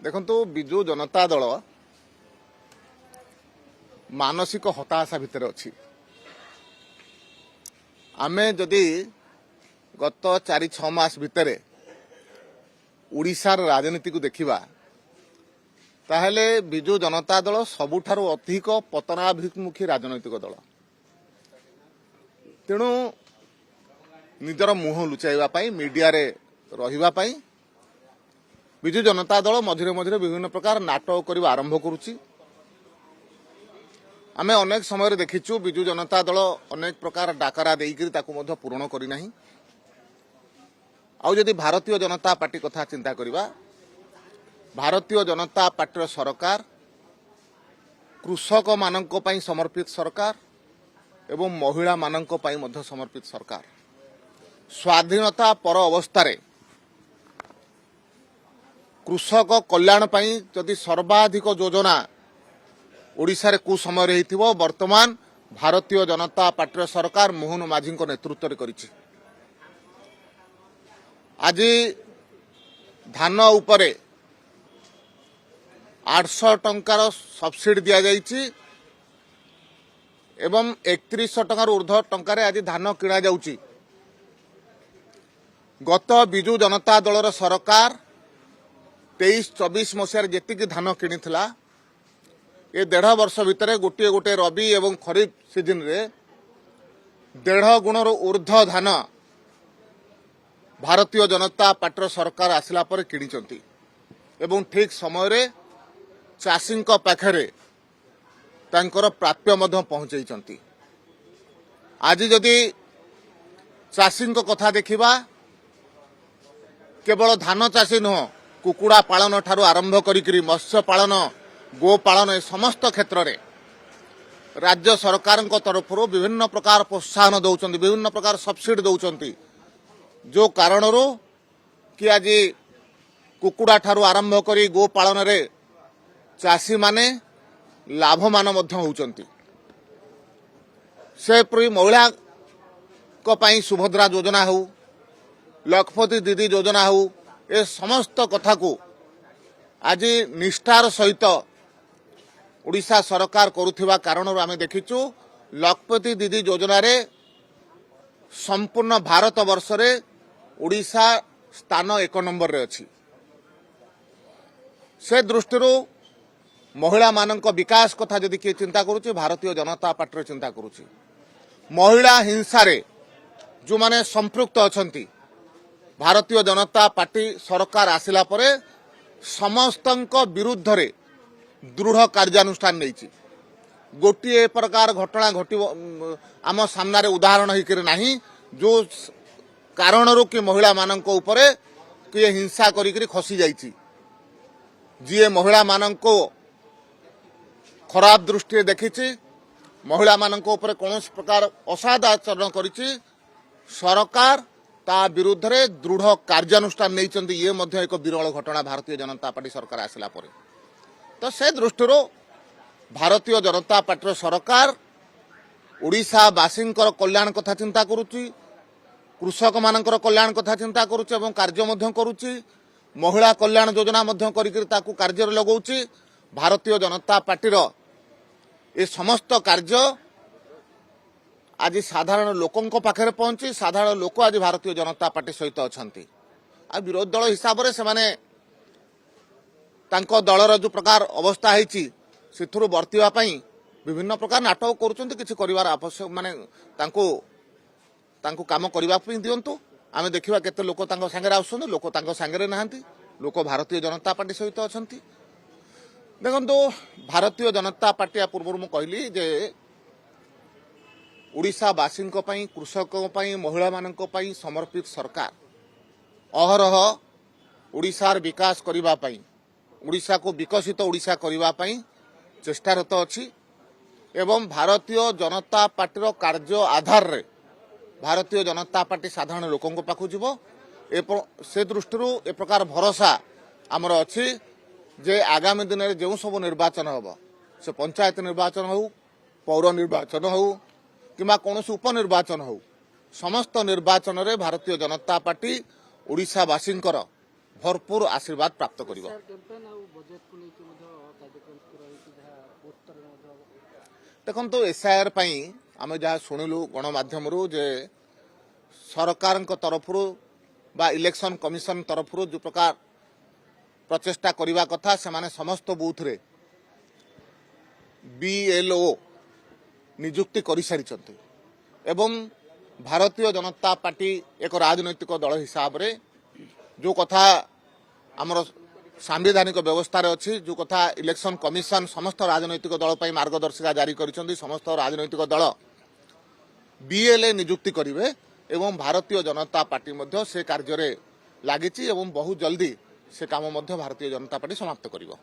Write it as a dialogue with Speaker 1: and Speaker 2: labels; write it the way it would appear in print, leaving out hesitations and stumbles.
Speaker 1: देखंतु बिजु जनता दल मानसिक हताशा भितर अछि। आमे जदि गत 4-6 मास भितर उड़ीसार राजनीति को देखिबा ताहले बिजु जनता दल सबुठारु अधिक पतनाभिमुखी राजनैतिक दल। तेणु निजर मुह लुचाइबा पई मीडिया रे रहिबा पई बिजु जनता दल मझिरे मझिरे विभिन्न प्रकार नाटक करबा आरंभ करुछि। आमे अनेक समय देखिछु बिजु जनता दल अनेक प्रकार डाकरा देइकरी ताकू मध्य पूर्ण करि नाही। आउ जदि भारतीय जनता पार्टी कथा चिंता करिबा, भारतीय जनता पार्टी सरकार कृषक मानक पई समर्पित सरकार एवं महिला मानक पई मध्य समर्पित सरकार। स्वाधीनता पर अवस्था कृषक कल्याण पई जदि सर्वाधिक योजना ओडिशा रे कु समय रे हिथिबो वर्तमान भारतीय जनता पार्टी सरकार मोहन माझी नेतृत्व रे करिछि। आज धान उपरे 800 टंकार सब्सिडी दिया जाइछि एवं 3100 टंकार ऊर्ध्व टंकार आज धान किणा जाउछि। गत बिजु जनता दलर सरकार 23-24 मसीह जेतिकी धान किनिथिला ये 1.5 वर्ष भितर गोटे गोटे रबी एवं खरीफ सीजन रे 1.5 गुणर ऊर्ध्व धान भारतीय जनता पार्टी सरकार आसिला पर किनिचंती एवं ठीक समय रे चाषी पाखरे तांकर प्राप्य मध्य पहुंचैचंती। आज जदि चाषी कथा देखिबा केवल धान चाषी नुह कुकुड़ा पालन ठारू आरंभ करी मत्स्य पालन गो पालन समस्त क्षेत्र में राज्य सरकार तरफ विभिन्न प्रकार प्रोत्साहन दौरान विभिन्न प्रकार सब्सिडी दौरान जो कारण कि आज कुकुड़ा ठारू आरंभ करी गो पालन रे चाषी माने लाभमान होउचंती। सेपरि महिला को पई सुभद्रा योजना हो लखपति दीदी योजना हो ए समस्त कथा को आज निष्ठार सहित उड़ीसा सरकार करुथिबा कारण आमे देखिचु लखपति दीदी योजना रे संपूर्ण भारत वर्ष रे उड़ीसा स्थान 1 नंबर रे अछि। से दृष्टि महिला मानक विकास कथा जदि किए चिंता करुछि भारतीय जनता पार्टी चिंता करुछि। महिला हिंसा रे जो माने संपृक्त अछंती भारतीय जनता पार्टी सरकार आसिला परे समस्तंक विरुद्ध रे दृढ़ कार्यानुष्ठान नहीं। गोटे प्रकार घटना घटी आम सामने उदाहरण होकर नहीं जो कारण कि महिला मानक उपरे किए हिंसा करी खसी जाइछि। जी महिला मानक खराब दृष्टि देखिछि महिला मानक उपरे कौन प्रकार असादाचरण करिछि सरकार ता विरुद्ध रे दृढ़ कार्यानुष्ठान नहीं। ये मध्य एक विरल घटना भारतीय जनता पार्टी सरकार आसिला परे। तो से दृष्टि भारतीय जनता पार्टी सरकार उड़ीसा वासी कल्याण कथा चिंता करुच्ची, कृषक मानकर कल्याण कथा चिंता करुच्ची एवं कार्य मध्य करुच्ची। महिला कल्याण योजना मध्य करिकरी ताकू कार्य लगाउची। भारतीय जनता पार्टीर ए समस्त कार्य आज साधारण लोकों पाखे पहुंची। साधारण लोक आज भारतीय जनता पार्टी सहित अछंती। आ विरोधी दल हिसाब से माने तांको दलर जो प्रकार अवस्था है से बर्तिवा विभिन्न प्रकार नाटक करुँच किसी कर आवश्यक माने तांको काम करने दिंतु। आम देखा केते लोक सांगे आसुन लोक सांगे नहांती लोक भारतीय जनता पार्टी सहित अछंती। देखो भारतीय जनता पार्टी पूर्व मु कहली जे उड़ीसा वासी कृषकों महिला मानक समर्पित सरकार अहरह उड़ीसार विकास करने उड़ीसा को विकसित उड़ीसा करने चेष्टारत अच्छी एवं भारतीय जनता पार्टीर कार्य आधार रे भारतीय जनता पार्टी साधारण लोकों पाखु जीव। से दृष्टि ए प्रकार भरोसा आमर अच्छी जे आगामी दिन में जो सब निर्वाचन हम से पंचायत निर्वाचन हो पौर निर्वाचन हो किंबा कौन उपनिर्वाचन हो समस्त निर्वाचन रे भारतीय जनता पार्टी उड़ीसावासी भरपूर आशीर्वाद प्राप्त करिବ। देखो एसआईआर आम जहाँ शुणिलु गणमाध्यम जे सरकार तरफ बा इलेक्शन कमिशन तरफ जो प्रकार प्रचेष्टा करने कथा से माने समस्त बूथ रे बीएलओ नियुक्ति कर सारी एवं भारतीय जनता पार्टी एक राजनैतिक दल हिसाब रे जो कथा आमर सांविधानिक व्यवस्था अच्छी जो कथा इलेक्शन कमिशन समस्त राजनैतिक दल पर मार्गदर्शिका जारी कर समस्त राजनैतिक दल बीएलए नियुक्ति करेंगे एवं भारतीय जनता पार्टी से कार्य लगी बहुत जल्दी से काम भारतीय जनता पार्टी समाप्त करिवो।